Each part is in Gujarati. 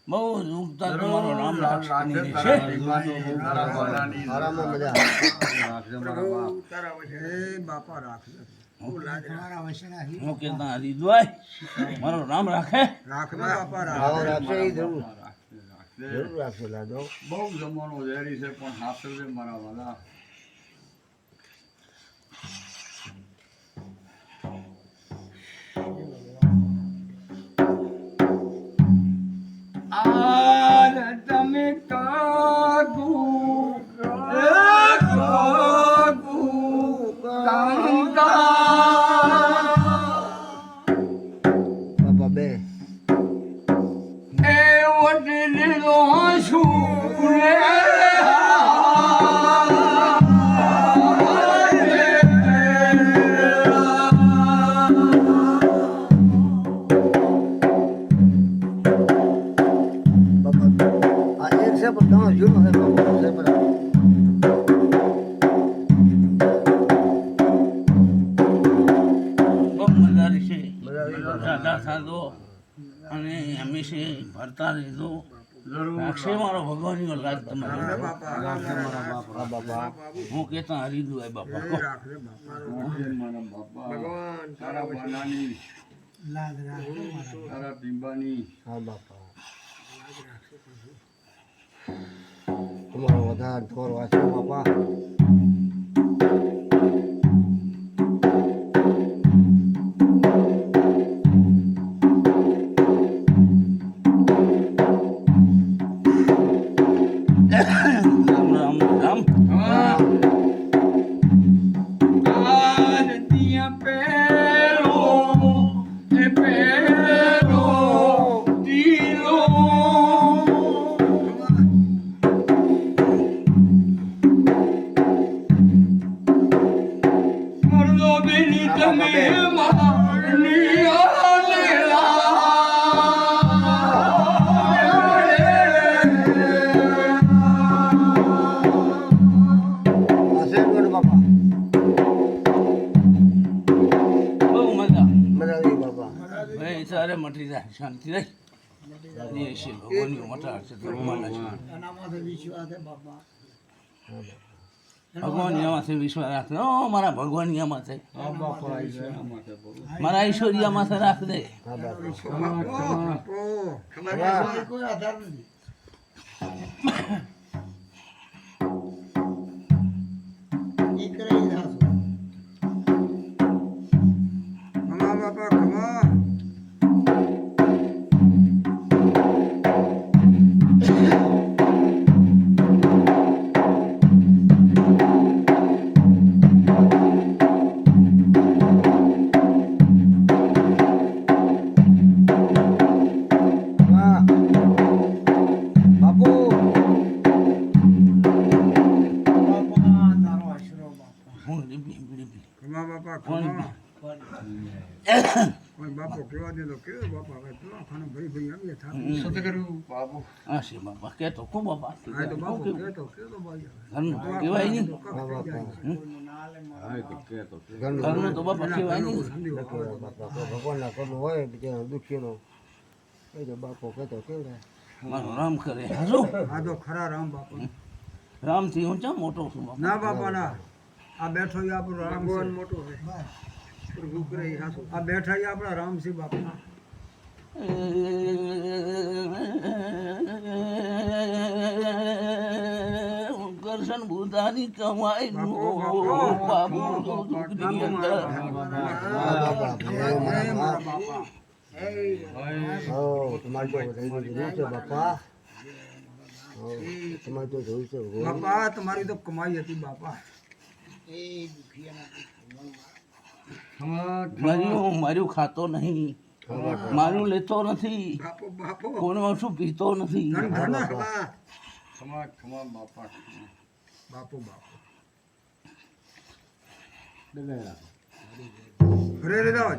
બહુ ઉગતા તમારો નામ રાખવાની છે. હું કેતા હરિદ્વાય મારો નામ રાખે. બહુ જમવાનો ઝેરી છે પણ હાથે મારા વાલા તમે કાગુ બાપા બે એ વડીલો શું રે સાદા સાદો અને હંમેશા ભરતા રહેજો. રાખશે મારો ભગવાનનો લાજ તમારો. હું કેતા હરિદ્વાય બાપા ભગવાન તારા બાનાની તારા ટીંબાની હા બાપા તમારો વધારે થોર વાંચો બાપા. સારે મટી જાય શાંતિ રહી છે. ભગવાનની મોટા છે ભગવાન એમાંથી વિશ્વાસ રાખે. મારા ભગવાન એમાંથી મારા ઈશ્વરિયામાં રાખી દે. બાપો કેવા દે તો કેવો બાપા હવે તો ખાનો ભરી ભરી આવીએ થાક સત કરું બાપુ હા છે બાપા કેતો કો બાપા આ તો બાપુ કેતો ભાઈ ઘરનું તો કહેવાય નહીં. ઘરનું તો બાપા કહેવાય નહીં. ભગવાનના કરવું હોય બિચારા દુઃખીનો એ તો બાપો કહેતો કેવડે મારો રામ કરે. હાજો આ તો ખરા રામ બાપા રામથી હું ચા મોટો છું બાપા. ના બાપા ના આ બેઠો ઈ આપણો રામ ભગવાન મોટો છે. આ બેઠા ઈ આપણા રામ છે બાપા. કરશન બુધાની કમાઈ બાબુ બાપા તમારે તો જોયું છે બાપા તમારી તો કમાઈ હતી બાપા. માર્યું ખાતો નહીં, મારું લેતો નથી, બાપો બાપો કોને શું પીતો નથી. બાપો બાપો અરે રે દાવ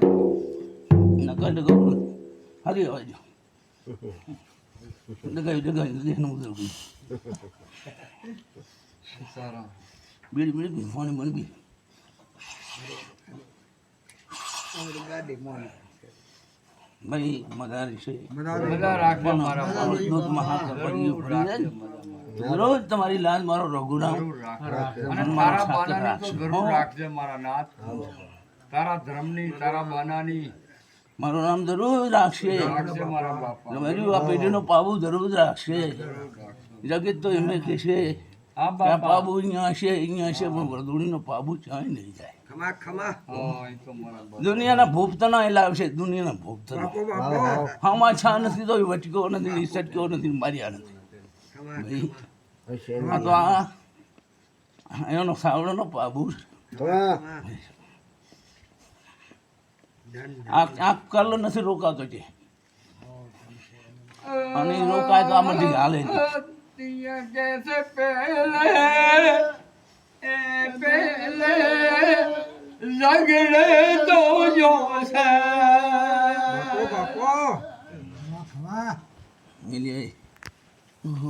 નકર ડગર હરી અવાજ ડગાઈ એનું ઉધર સારા બીડી બીડી ફોન મને બી ગાડી મોની ભાઈ મદારી છે બધા રાખજો મારા બાપા. દૂધ મહાકપડી પડી જાય ને, રોજ તમારી લાજ મારો રઘુરામ અને તારા બાનાની તો જરૂર રાખજે મારા નાથ. તારા ધર્મની તારા બાનાની મારું નામ જરૂર રાખશે રાખજે મારા બાપા. તમારી આ પેઢીનો પાબુ જરૂર રાખશે જગત તો એમ કે છે હા કે આ બાપા. પાબુ અહીંયા હશે પણ વર્દુડીનો પાબુ ચાય નહીં જાય ખમા ખમા હા, એ તો મારા બાપા. દુનિયાના ભોપતના એ લાવશે દુનિયાના ભોપતના બાપો બાપો હામાં છા નથી તો વટક્યો નથી સટક્યો નથી માર્યા નથી ખમા ભાઈ હશે આ તો આ એનો સાવડાનો પાબુ છે. હા આ કલ નથી રોકાતો છે અને ઈ રોકાય તો આમાંથી હાલે નહીં. દિયા જૈસે પહેલે પહેલે ઝગડે તો જો છે બાપો બાપો ખમા મિલી